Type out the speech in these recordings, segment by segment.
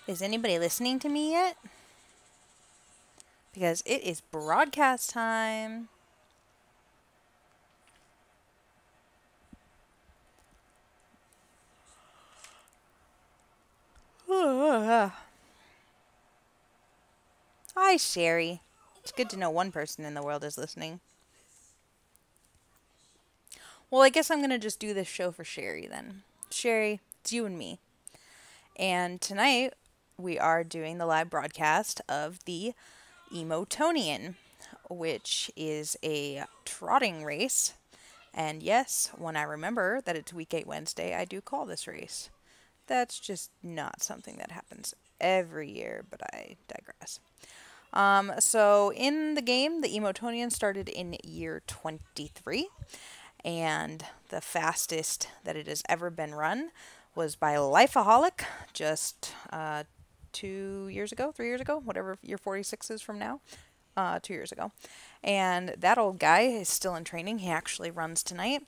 Is anybody listening to me yet? Because it is broadcast time. Hi, Sherry. It's good to know one person in the world is listening. Well, I guess I'm going to just do this show for Sherry then. Sherry, it's you and me. And tonight we are doing the live broadcast of the Emotonian, which is a trotting race. And yes, when I remember that it's Week 8 Wednesday, I do call this race. That's just not something that happens every year, but I digress. So in the game, the Emotonian started in year 23, and the fastest that it has ever been run was by Lifeaholic just 3 years ago, whatever year 46 is from now, 2 years ago. And that old guy is still in training. He actually runs tonight.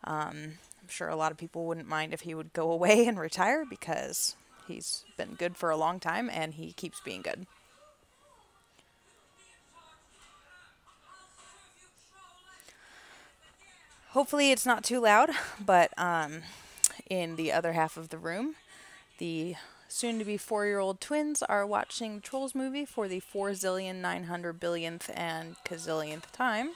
I'm sure a lot of people wouldn't mind if he would go away and retire because he's been good for a long time and he keeps being good. Hopefully it's not too loud, but in the other half of the room, the soon-to-be 4-year-old twins are watching the Trolls movie for the 4,900,000,000th and gazillionth time.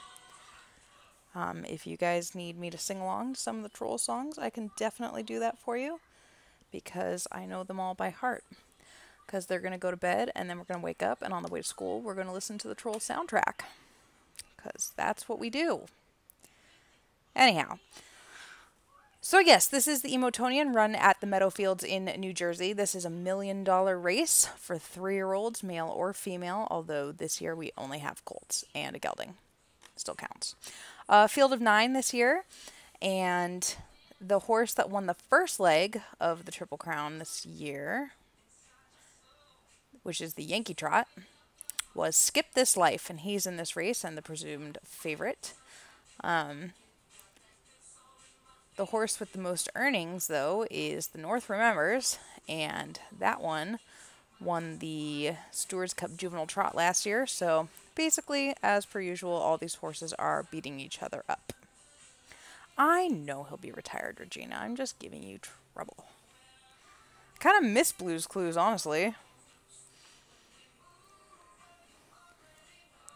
If you guys need me to sing along to some of the Troll songs, I can definitely do that for you because I know them all by heart. Because they're going to go to bed and then we're going to wake up and on the way to school we're going to listen to the Troll soundtrack. Because that's what we do. Anyhow. So yes, this is the Emotonian run at the Meadowfields in New Jersey. This is $1 million race for 3-year-olds, male or female, although this year we only have colts and a gelding. Still counts. Field of 9 this year, and the horse that won the first leg of the Triple Crown this year, which is the Yankee Trot, was Skip This Life, and he's in this race and the presumed favorite. The horse with the most earnings, though, is the North Remembers, and that one won the Stewards Cup Juvenile Trot last year, so basically, as per usual, all these horses are beating each other up. I know he'll be retired, Regina. I'm just giving you trouble. I kind of miss Blue's Clues, honestly.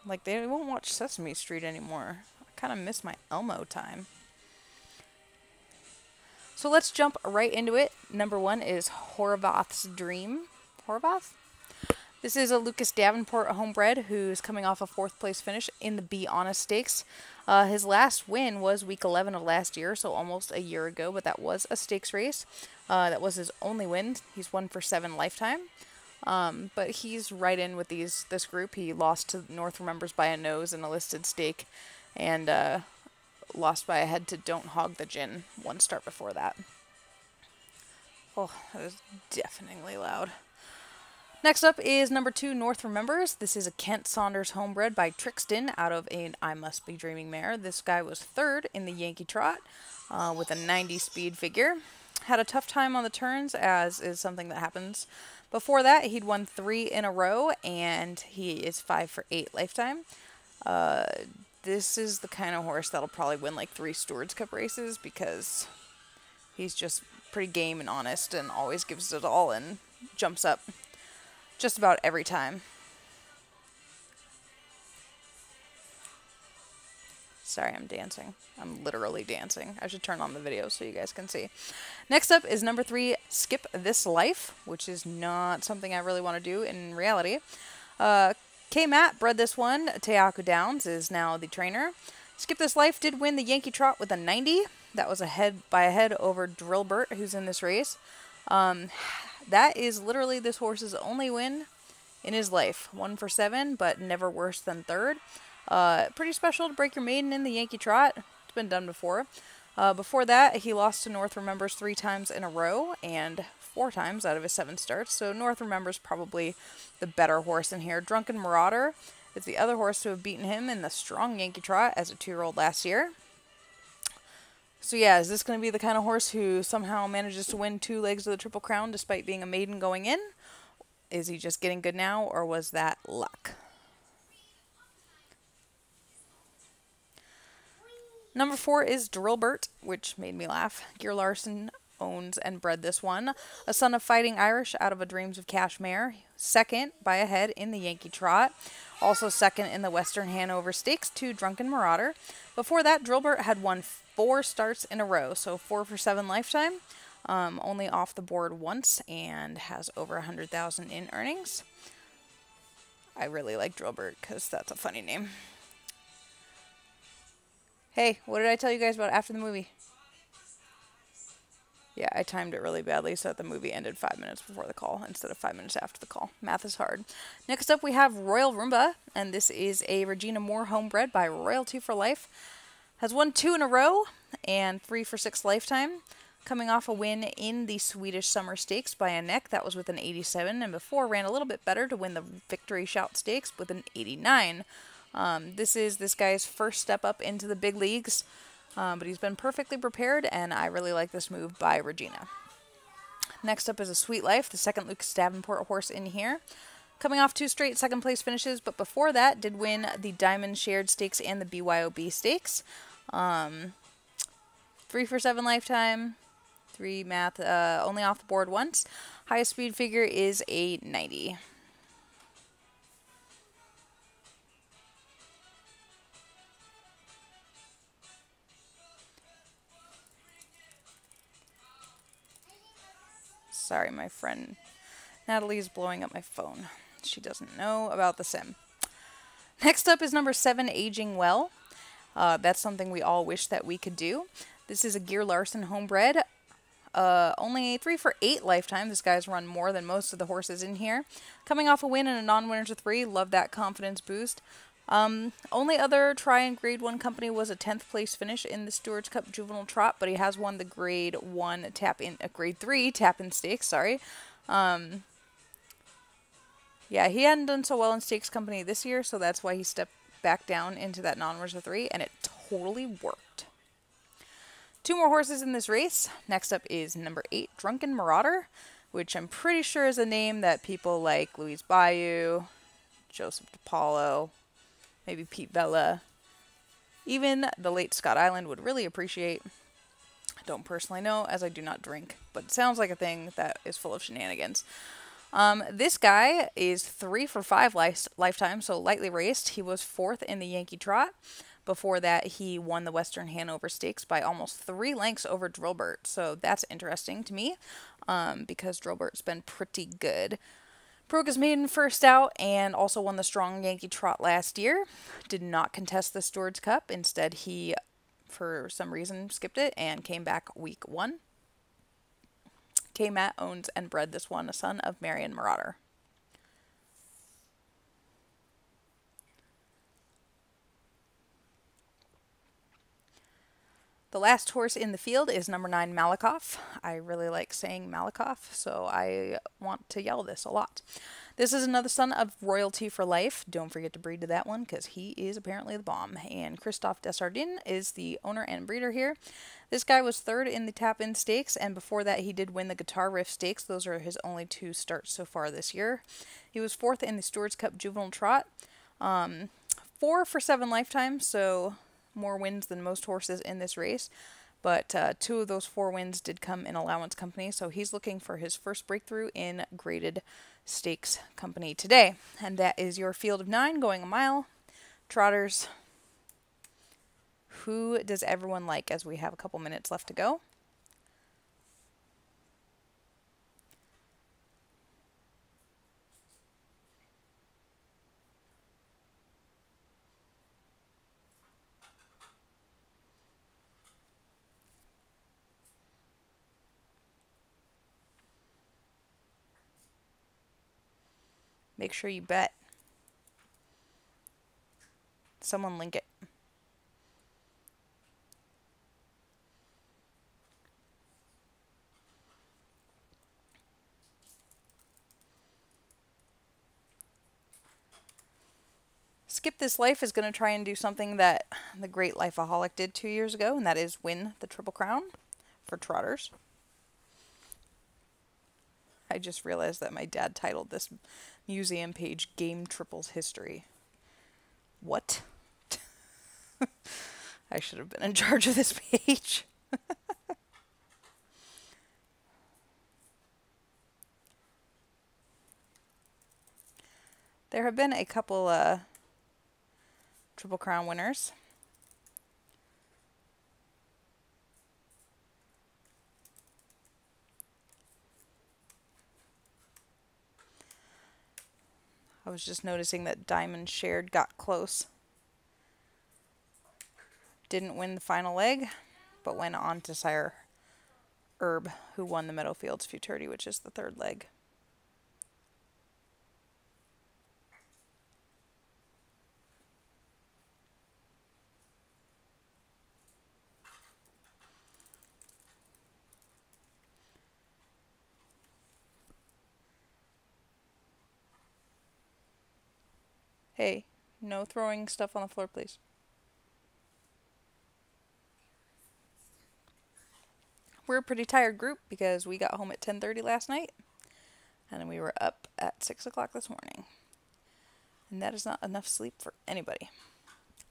Like, they won't watch Sesame Street anymore. I kind of miss my Elmo time. So let's jump right into it. Number 1 is Horvath's Dream. Horvath? This is a Lucas Davenport homebred who's coming off a 4th place finish in the Be Honest Stakes. His last win was week 11 of last year, so almost a year ago, but that was a stakes race. That was his only win. He's won for 7 lifetime. But he's right in with this group. He lost to North Remembers by a nose in a listed stake, and lost by a head to Don't Hog the Gin one start before that. Oh, that was deafeningly loud. Next up is number 2, North Remembers. This is a Kent Saunders homebred by Trixton out of an I Must Be Dreaming mare. This guy was 3rd in the Yankee Trot with a 90 speed figure. Had a tough time on the turns, as is something that happens. Before that, he'd won 3 in a row, and he is 5 for 8 lifetime. This is the kind of horse that'll probably win like 3 Stewards Cup races because he's just pretty game and honest and always gives it all and jumps up just about every time. Sorry, I'm dancing. I'm literally dancing. I should turn on the video so you guys can see. Next up is number 3, Skip This Life, which is not something I really want to do in reality. K-Matt bred this one. Teaco Downs is now the trainer. Skip This Life did win the Yankee Trot with a 90. That was a head over Drillbert, who's in this race. That is literally this horse's only win in his life. 1 for 7, but never worse than 3rd. Pretty special to break your maiden in the Yankee Trot. It's been done before. Before that, he lost to North Remembers 3 times in a row and 4 times out of his 7 starts. So North Remembers probably the better horse in here. Drunken Marauder is the other horse to have beaten him in the strong Yankee Trot as a 2-year-old last year. So yeah, is this going to be the kind of horse who somehow manages to win 2 legs of the Triple Crown despite being a maiden going in? Is he just getting good now, or was that luck? Number 4 is Drillbert, which made me laugh. Gear Larson owns and bred this one. A son of fighting Irish out of a Dreams of Cash mare. Second by a head in the Yankee Trot. Also second in the Western Hanover Stakes to Drunken Marauder. Before that, Drillbert had won 4 starts in a row, so 4 for 7 lifetime. Only off the board once and has over 100,000 in earnings. I really like Drillbert because that's a funny name. Hey, what did I tell you guys about after the movie? Yeah, I timed it really badly so that the movie ended 5 minutes before the call instead of 5 minutes after the call. Math is hard. Next up, we have Royal Roomba, and this is a Regina Moore homebred by Royalty for Life. Has won 2 in a row and 3 for 6 lifetime. Coming off a win in the Swedish Summer Stakes by a neck. That was with an 87, and before ran a little bit better to win the Victory Shout Stakes with an 89. This is this guy's first step up into the big leagues, but he's been perfectly prepared, and I really like this move by Regina. Next up is a Sweet Life, the second Lucas Davenport horse in here. Coming off 2 straight second place finishes, but before that did win the Diamond Shared Stakes and the BYOB Stakes. 3 for 7 lifetime. 3 math, only off the board once. Highest speed figure is a 90. Sorry, my friend Natalie's blowing up my phone. She doesn't know about the sim. Next up is number 7, Aging Well. That's something we all wish that we could do. This is a Gear Larson homebred. Only 3 for 8 lifetime. This guy's run more than most of the horses in here. Coming off a win and a non-winner to 3. Love that confidence boost. Only other try in Grade 1 company was a 10th place finish in the Stewards Cup Juvenile Trot, but he has won the Grade 1 Grade 3 tap-in stakes, sorry. Yeah, he hadn't done so well in stakes company this year, so that's why he stepped back down into that non-winner to 3, and it totally worked. 2 more horses in this race. Next up is number 8, Drunken Marauder, which I'm pretty sure is a name that people like Louise Bayou, Joseph DePaulo, maybe Pete Vela, even the late Scott Island would really appreciate. I don't personally know, as I do not drink, but it sounds like a thing that is full of shenanigans. This guy is 3 for 5 lifetime, so lightly raced. He was 4th in the Yankee Trot. Before that, he won the Western Hanover Stakes by almost 3 lengths over Drillbert. So that's interesting to me, because Drillbert's been pretty good. Broke his maiden first out and also won the Strong Yankee Trot last year. Did not contest the Stewards Cup. Instead, he, for some reason, skipped it and came back week 1. K-Matt owns and bred this one, a son of Marion Marauder. The last horse in the field is number 9, Malakoff. I really like saying Malakoff, so I want to yell this a lot. This is another son of Royalty for Life. Don't forget to breed to that one because he is apparently the bomb. And Christophe Desjardins is the owner and breeder here. This guy was 3rd in the Tap-In Stakes, and before that he did win the Guitar Riff Stakes. Those are his only 2 starts so far this year. He was 4th in the Stewards Cup Juvenile Trot. 4 for 7 lifetime, so more wins than most horses in this race, but 2 of those 4 wins did come in allowance company, so he's looking for his first breakthrough in graded stakes company today. And that is your field of 9 going a mile. Trotters, who does everyone like, as we have a couple minutes left to go? Make sure you bet. Someone link it. Skip This Life is going to try and do something that the great Lifeaholic did 2 years ago, and that is win the Triple Crown for Trotters. I just realized that my dad titled this museum page Game Triples History. What? I should have been in charge of this page. There have been a couple Triple Crown winners. I was just noticing that Diamond Shared got close. Didn't win the final leg, but went on to sire Herb, who won the Meadowfields Futurity, which is the third leg. Hey, no throwing stuff on the floor, please. We're a pretty tired group because we got home at 10:30 last night, and we were up at 6 o'clock this morning. And that is not enough sleep for anybody,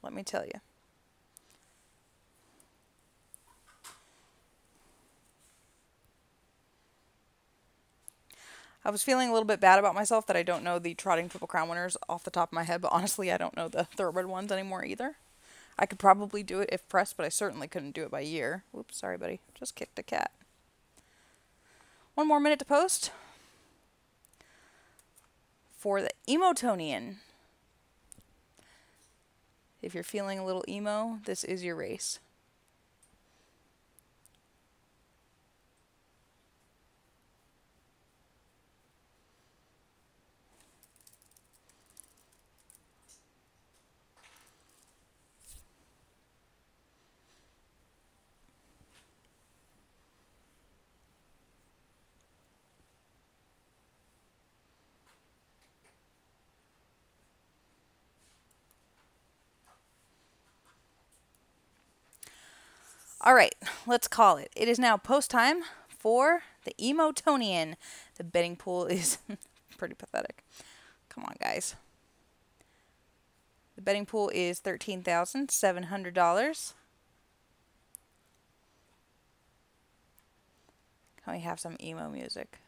let me tell you. I was feeling a little bit bad about myself that I don't know the trotting Triple Crown winners off the top of my head, but honestly, I don't know the thoroughbred ones anymore either. I could probably do it if pressed, but I certainly couldn't do it by year. Whoops, sorry, buddy. Just kicked a cat. One more minute to post for the Emotonian. If you're feeling a little emo, this is your race. All right, let's call it. It is now post time for the Emotonian. The betting pool is pretty pathetic. Come on, guys. The betting pool is $13,700. Can we have some emo music?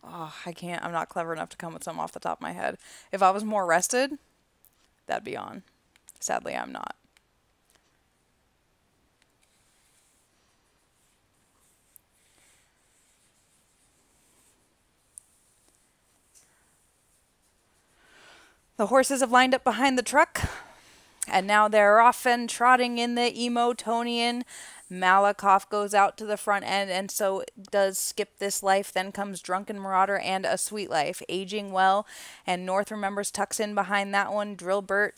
Oh, I can't. I'm not clever enough to come with some off the top of my head. If I was more rested, that'd be on. Sadly, I'm not. The horses have lined up behind the truck, and now they're off and trotting in the Emotonian. Malakoff goes out to the front end, and so does Skip This Life. Then comes Drunken Marauder and A Sweet Life. Aging Well and North Remembers tucks in behind that one. Drillbert,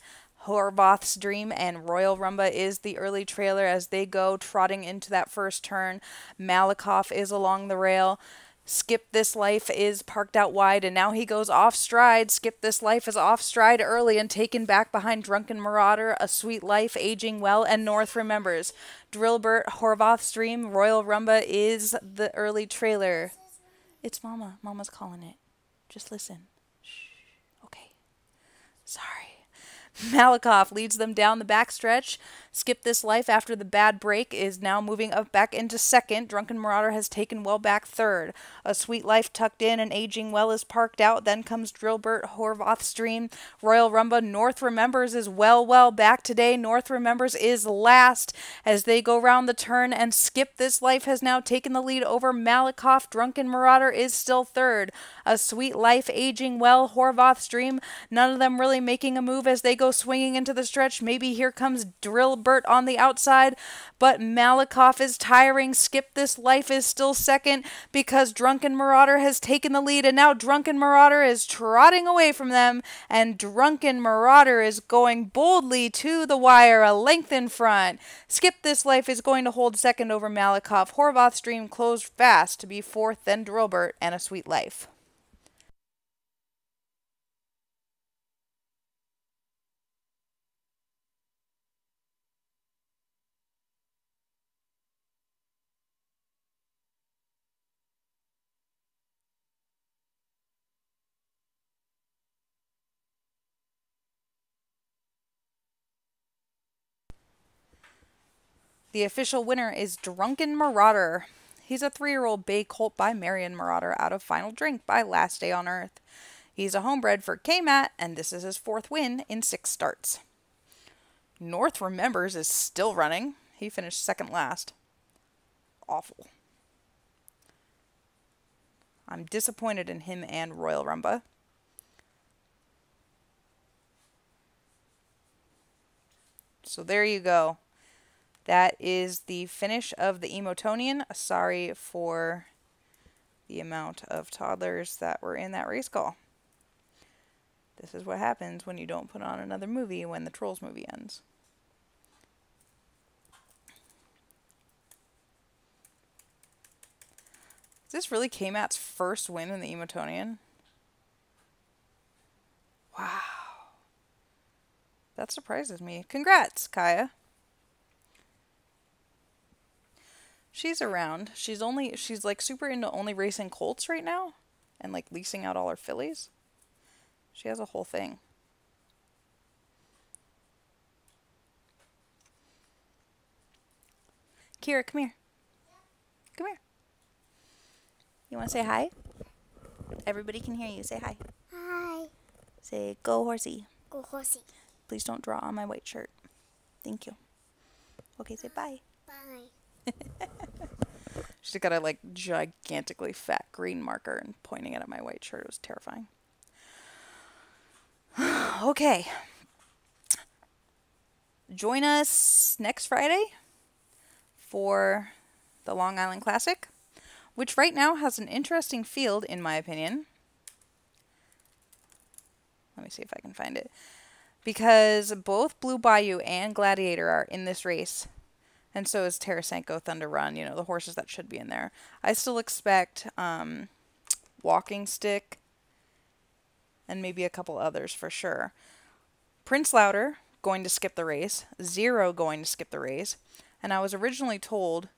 Horvath's Dream, and Royal Rumba is the early trailer as they go trotting into that first turn. Malakoff is along the rail. Skip This Life is parked out wide, and now he goes off stride. Skip This Life is off stride early and taken back behind Drunken Marauder, A Sweet Life, Aging Well, and North Remembers. Drillbert, Horvath's Dream, Royal Rumba is the early trailer. It's Mama. Mama's calling it. Just listen. Shh. Okay. Sorry. Malakoff leads them down the backstretch. Skip This Life, after the bad break, is now moving up back into second. Drunken Marauder has taken well back third. A Sweet Life tucked in and Aging Well is parked out. Then comes Drillbert, Horvath's Dream, Royal Rumba. North Remembers is well back today. North Remembers is last as they go round the turn, and Skip This Life has now taken the lead over Malakoff. Drunken Marauder is still third. A Sweet Life, Aging Well, Horvath's Dream, none of them really making a move as they go swinging into the stretch. Maybe here comes Drillbert on the outside, but Malakoff is tiring. Skip This Life is still second because Drunken Marauder has taken the lead, and now Drunken Marauder is trotting away from them, and Drunken Marauder is going boldly to the wire, a length in front. Skip This Life is going to hold second over Malakoff. Horvath's Dream closed fast to be fourth, then Drillbert and A Sweet Life. The official winner is Drunken Marauder. He's a 3-year-old bay colt by Marion Marauder out of Final Drink by Last Day on Earth. He's a homebred for K-Mat, and this is his 4th win in 6 starts. North Remembers is still running. He finished 2nd last. Awful. I'm disappointed in him and Royal Rumba. So there you go. That is the finish of the Emotonian. Sorry for the amount of toddlers that were in that race call. This is what happens when you don't put on another movie when the Trolls movie ends. Is this really K-Mat's first win in the Emotonian? Wow. That surprises me. Congrats, Kaya. She's around. She's like super into only racing colts right now and like leasing out all her fillies. She has a whole thing. Kira, come here. Come here. You want to say hi? Everybody can hear you. Say hi. Hi. Say, go horsey. Go horsey. Please don't draw on my white shirt. Thank you. Okay, say bye. Bye. She's got a like gigantically fat green marker and pointing it at my white shirt. It was terrifying. Okay. Join us next Friday for the Long Island Classic, which right now has an interesting field, in my opinion. Let me see if I can find it. Because both Blue Bayou and Gladiator are in this race. And so is Tarasenko, Thunder Run, you know, the horses that should be in there. I still expect Walking Stick and maybe a couple others for sure. Prince Louder going to skip the race. Zero going to skip the race. And I was originally told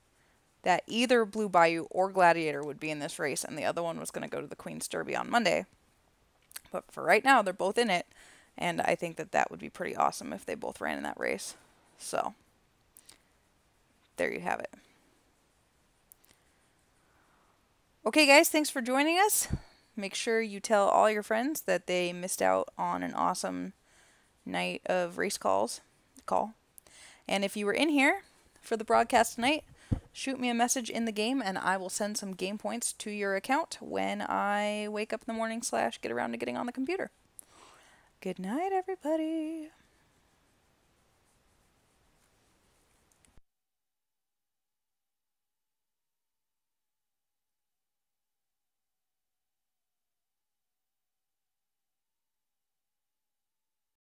that either Blue Bayou or Gladiator would be in this race, and the other one was going to go to the Queen's Derby on Monday. But for right now, they're both in it, and I think that that would be pretty awesome if they both ran in that race. So, there you have it. Okay, guys, thanks for joining us. Make sure you tell all your friends that they missed out on an awesome night of race call. And if you were in here for the broadcast tonight, shoot me a message in the game, and I will send some game points to your account when I wake up in the morning / get around to getting on the computer. Good night, everybody.